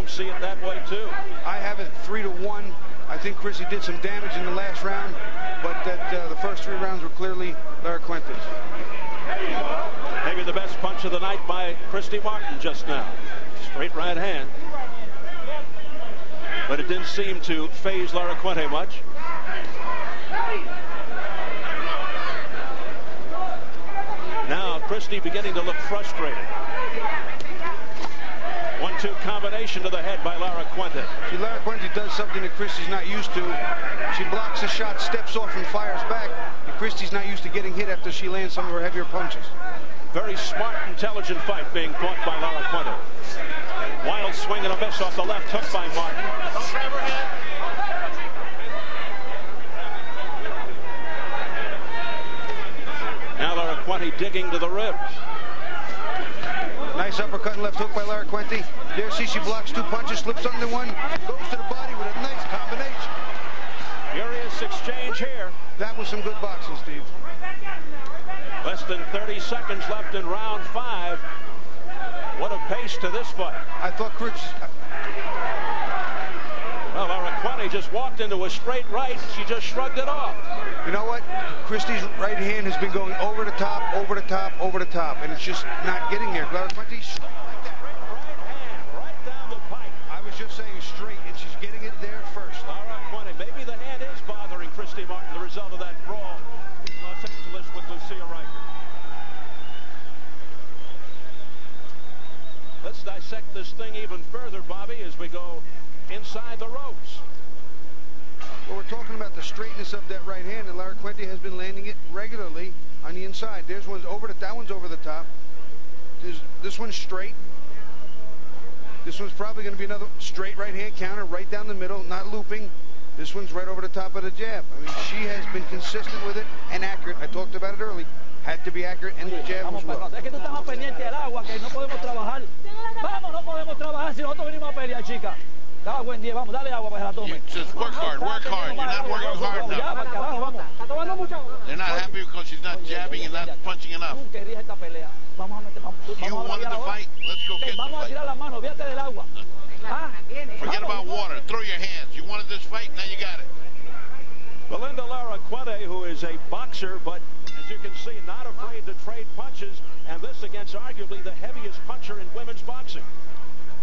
home see it that way too. I have it 3-1. I think Christy did some damage in the last round, but that the first 3 rounds were clearly Laracuente's. Maybe the best punch of the night by Christy Martin just now. Straight right hand. But it didn't seem to faze Laracuente much. Now Christy beginning to look frustrated. 1-2 combination to the head by Laracuente. See, Laracuente does something that Christy's not used to. She blocks the shot, steps off, and fires back. And Christy's not used to getting hit after she lands some of her heavier punches. Very smart, intelligent fight being fought by Laracuente. Wild swing and a miss off the left hook by Martin. Don't grab her head. Now Laracuente digging to the ribs. Nice uppercut and left hook by Laracuente. There, see, she blocks 2 punches, slips under one, goes to the body with a nice combination. Furious exchange here. That was some good boxing, Steve. Less than 30 seconds left in round 5. What a pace to this fight. I thought Well, Laracuente just walked into a straight right. She just shrugged it off. You know what? Christy's right hand has been going over the top, over the top, over the top, and it's just not getting there. Laracuente straight like that. Right hand, right down the pipe. I was just saying straight, and she's getting it there first. Laracuente, maybe the hand is bothering Christy Martin, the result of that brawl in Los Angeles with Lucia Riker. Let's dissect this thing even further, Bobby, as we go inside the ropes. Well, we're talking about the straightness of that right hand, and Laracuente has been landing it regularly on the inside. There's one's over that one's over the top. This one's straight. This one's probably going to be another straight right hand counter right down the middle, not looping. This one's right over the top of the jab. I mean, she has been consistent with it and accurate. I talked about it early. Had to be accurate, and the jab was well. Es que tú estás pendiente del agua, que no podemos trabajar. Vamos, no podemos trabajar si nosotros venimos a pelear, chica. Cada buen día, vamos, dale agua para que la tome. Just work hard, work hard. You're not working hard enough. They're not happy because she's not jabbing and not punching enough. You wanted the fight, let's go get the Vamos a fight. tirar las manos, olvídate del agua. Forget about water, throw your hands. You wanted this fight, now you got it. Belinda Laracuente, who is a boxer, but as you can see, not afraid to trade punches, and this against arguably the heaviest puncher in women's boxing.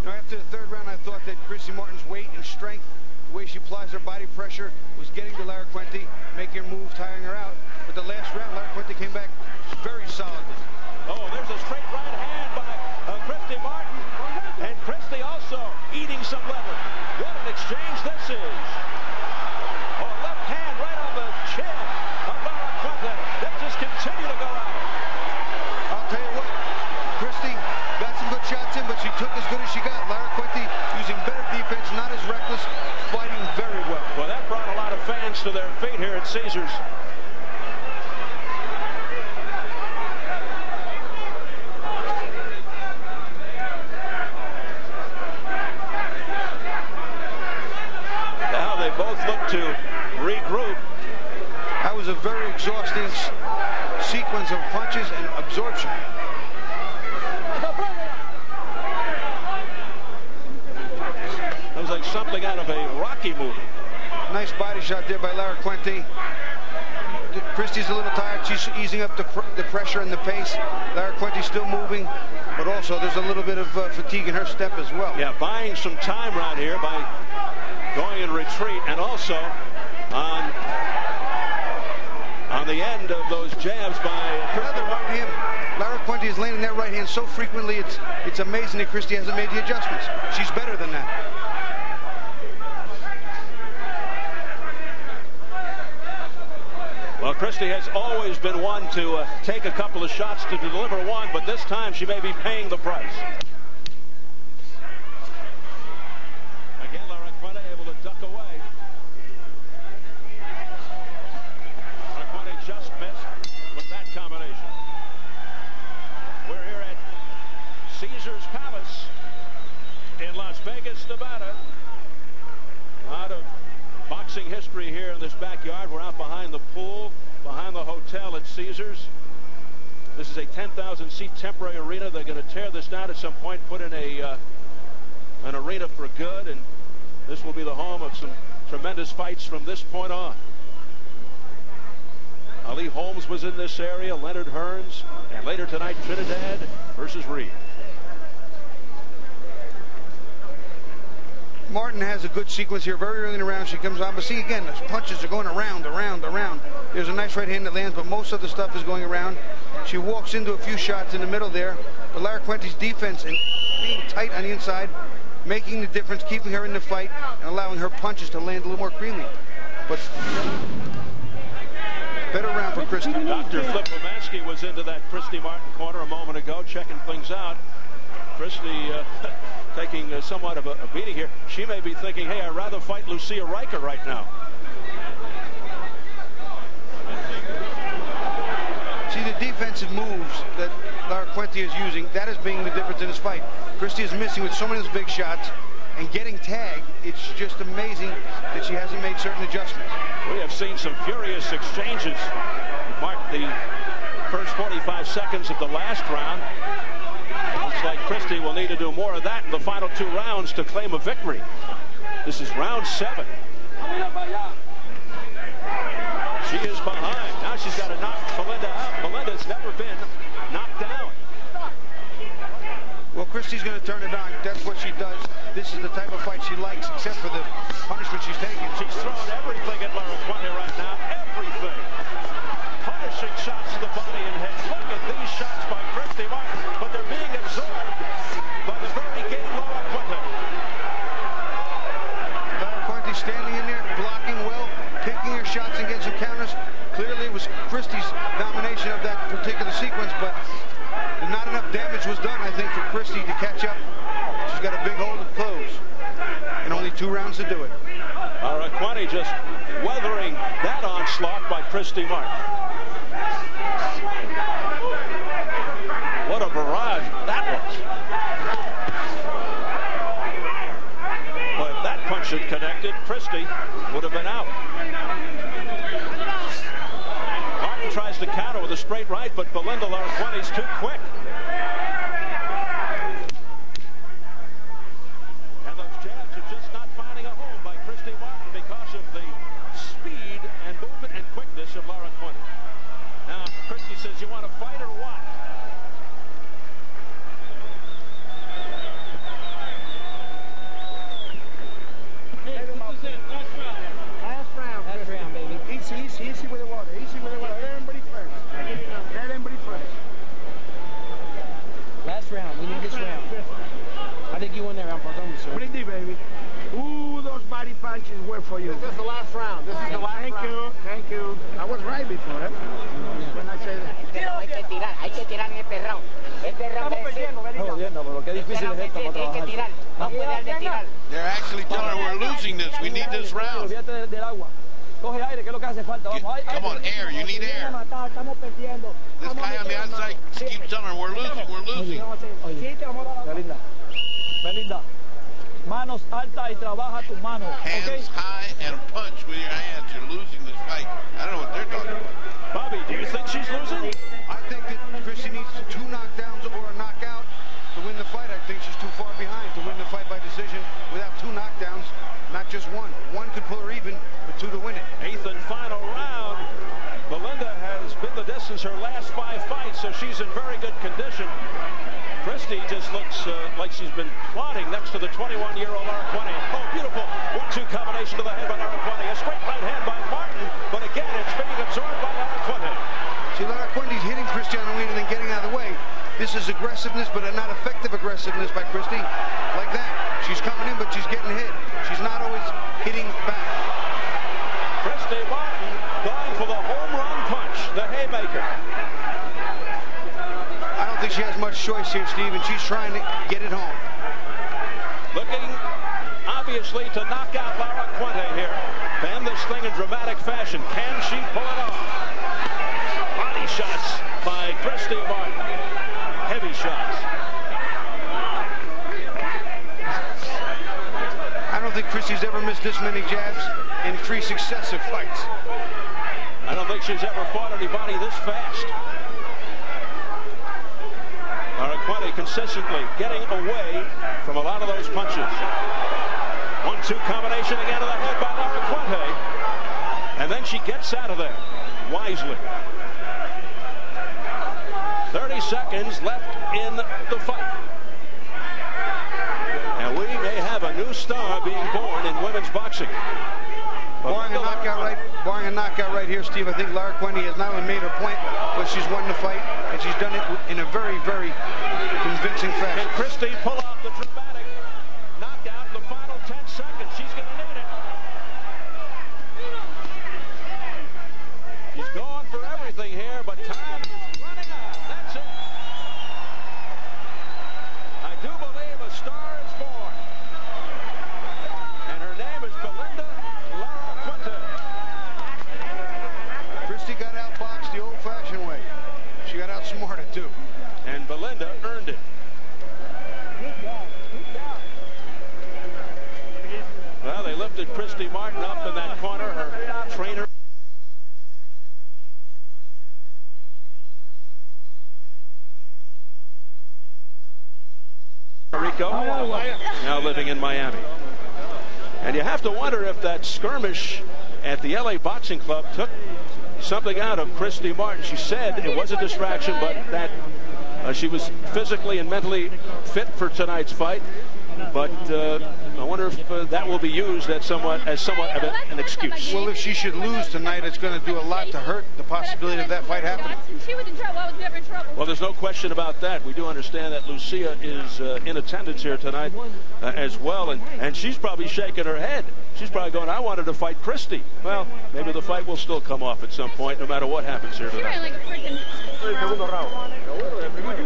Now, after the 3rd round, I thought that Christy Martin's weight and strength, the way she applies her body pressure, was getting to Laracuente, making her move, tiring her out. But the last round, Laracuente came back very solidly. Oh, there's a straight right hand by Christy Martin, and Christy also eating some leather. What an exchange this is. Oh, left hand right on the chin of Laracuente. They just continue to go at it. I'll tell you what, Christy got some good shots in, but she took as good as she got. Laracuente using better defense, not as reckless, fighting very well. Well, that brought a lot of fans to their feet here at Caesars. Now they both look to regroup. That was a very exhausting sequence of punches and absorption. It was like something out of a Rocky movie. Nice body shot there by Laracuente. Christy's a little tired. She's easing up the pressure and the pace. Laracuente's still moving, but also there's a little bit of fatigue in her step as well. Yeah, buying some time right here by going in retreat, and also on the end of those jabs by Another right hand. Laracuente is landing that right hand so frequently, it's amazing that Christy hasn't made the adjustments. She's better than that. Well, Christy has always been one to take a couple of shots to deliver one, but this time she may be paying the price. Again, Laracuente able to duck away. Laracuente just missed with that combination. We're here at Caesars Palace in Las Vegas, Nevada. A lot of boxing history here in this backyard. We're out behind the pool, behind the hotel at Caesars. This is a 10,000 seat temporary arena. They're going to tear this down at some point, put in an arena arena for good, and this will be the home of some tremendous fights from this point on. Ali Holmes was in this area, Leonard Hearns, and later tonight Trinidad versus Reed. Martin has a good sequence here very early in the round. She comes on, but see again, those punches are going around. There's a nice right hand that lands, but most of the stuff is going around. She walks into a few shots in the middle there, but Laracuente's defense and being tight on the inside, making the difference, keeping her in the fight, and allowing her punches to land a little more cleanly. But better round for Christy. Dr. Flip Womansky was into that Christy Martin corner a moment ago, checking things out. Christy taking somewhat of a beating here. She may be thinking, hey, I'd rather fight Lucia Riker right now. See, the defensive moves that Laracuente is using, that is being the difference in this fight. Christy is missing with so many of those big shots and getting tagged. It's just amazing that she hasn't made certain adjustments. We have seen some furious exchanges. Mark the first 45 seconds of the last round. Looks like Christy will need to do more of that in the final 2 rounds to claim a victory. This is round 7. She is behind. Now she's got to knock Belinda out. Belinda's never been knocked down. Well, Christy's going to turn it on. That's what she does. This is the type of fight she likes, except for the punishment she's taking. She's throwing everything at Laracuente right now. Everything. Punishing shots to the body and head. Look at these shots by Christy Martin, but they're being absorbed by the very game Laracuente. Laracuente standing in there, blocking well, picking her shots and getting some counters. Clearly it was Christy's domination of that particular sequence, but not enough damage was done, I think, for Christy to catch up. She's got a big hole to close, and only 2 rounds to do it. Laracuente just weathering that onslaught by Christy Martin. What a barrage that was. But if that punch had connected, Christy would have been out. Martin tries to counter with a straight right, but Belinda Laracuente's too quick. And those jabs are just not finding a home by Christy Martin because of the speed and movement and quickness of Laracuente. Now, Christy says, you want to fight or what? Last round, baby. Easy with the water. Let everybody first. Last round. We need this round. I think you won that round, sir. Pretty, baby. Ooh, those body punches were for you. This is the last round. Thank you. I was right before, eh? When I say that. Hay que tirar en este round. Este round Estamos perdiendo, pero qué difícil es esto para trabajar. No puede dar de tirar. They're actually telling her we're losing this. We need this round. Olvídate del agua. Coge aire, que es lo que hace falta. Vamos, Come on, air. You need air. This guy on the outside keeps telling her we're losing. Belinda, manos altas y trabaja tus manos. Hands high and punch with your hands. You're losing this fight. I don't know what they're talking about. Bobby, do you think she's losing? I think that Christy needs 2 knockdowns or a knockout to win the fight. I think she's too far behind to win the fight by decision without 2 knockdowns, not just 1. 1 could pull her even, but 2 to win it. 8th and final round. Belinda has been the distance her last 5 fights, so she's in very good condition. Christy just looks like she's been plodding next to the 21-year-old Laracuente. Oh, beautiful 1-2 combination to the head by Laracuente. A straight right hand by Martin, but again, it's being absorbed by Laracuente. See, Laracuente's hitting Christy on the wing and then getting out of the way. This is aggressiveness, but a not effective aggressiveness by Christy. Like that. She's coming in, but she's getting hit. She's not always hitting back. Christy Martin going for the home run punch, the haymaker. I don't think she has much choice here, Steve, and she's trying to get it home. Looking, obviously, to knock out Laracuente here. Bend this thing in dramatic fashion. Can she pull it off? Body shots by Christy Martin. Heavy shots. I don't think Christy's ever missed this many jabs in 3 successive fights. I don't think she's ever fought anybody this fast. Laracuente consistently getting away from a lot of those punches. 1-2 combination again to the head by Laracuente. And then she gets out of there wisely. 30 seconds left in the fight. And we may have a new star being born in women's boxing. Barring a knockout right here, Steve, I think Laracuente has not only made her point, but she's won the fight, and she's done it in a very, very convincing fashion. Can Christy pull off the dramatic knockout in the final 10 seconds? She's going to need it. She's going for everything here, but time is running out. That's it. I do believe a star is born. And her name is Belinda Laracuente. Christy got outboxed the old-fashioned way. She got outsmarted, too. And Belinda earned it. Well, they lifted Christy Martin up in that corner. Her trainer. Rico, now living in Miami. And you have to wonder if that skirmish at the LA Boxing Club took something out of Christy Martin. She said it was a distraction, but that she was physically and mentally fit for tonight's fight. But I wonder if that will be used as somewhat of an excuse. Well, if she should lose tonight, it's going to do a lot to hurt the possibility of that fight happening. She was in trouble. I was never in trouble. Well, there's no question about that. We do understand that Lucia is in attendance here tonight as well, and she's probably shaking her head. She's probably going, I wanted to fight Christy. Well, maybe the fight will still come off at some point, no matter what happens here tonight. Like a freaking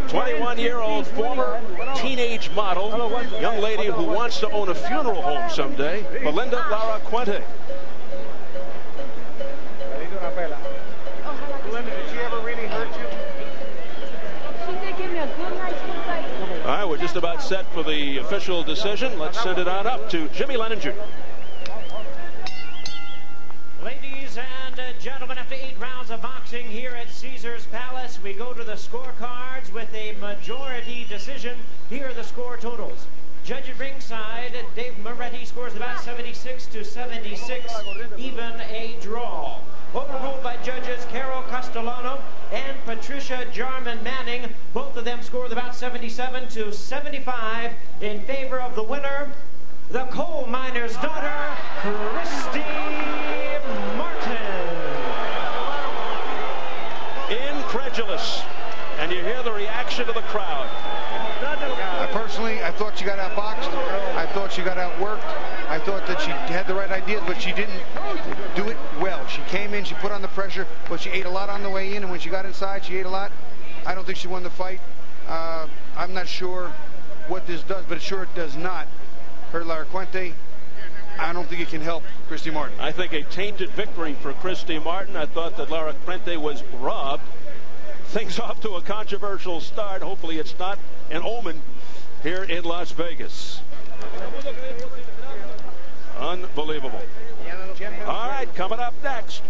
21-year-old former teenage model, young lady who wants to own a funeral home someday, Belinda Laracuente. Belinda, did she ever really hurt you? She did give me a good night's sleep. All right, we're just about set for the official decision. Let's send it on up to Jimmy Lennon Jr. Ladies and gentlemen, after 8 rounds of boxing here at Caesars Palace, we go to the scorecards with a majority decision. Here are the score totals. Judge at ringside, Dave Moretti scores about 76-76, even a draw. Overruled by judges Carol Castellano and Patricia Jarman Manning. Both of them scored about 77-75 in favor of the winner, the coal miner's daughter, Christy Martin. Incredulous. And you hear the reaction of the crowd. I thought she got outboxed. I thought she got outworked. I thought that she had the right ideas, but she didn't do it well. She came in, she put on the pressure, but she ate a lot on the way in, and when she got inside, she ate a lot. I don't think she won the fight. I'm not sure what this does, but it does not hurt Laracuente. I don't think it can help Christy Martin. I think a tainted victory for Christy Martin. I thought that Laracuente was robbed. Things off to a controversial start. Hopefully it's not an omen here in Las Vegas. Unbelievable. All right, coming up next.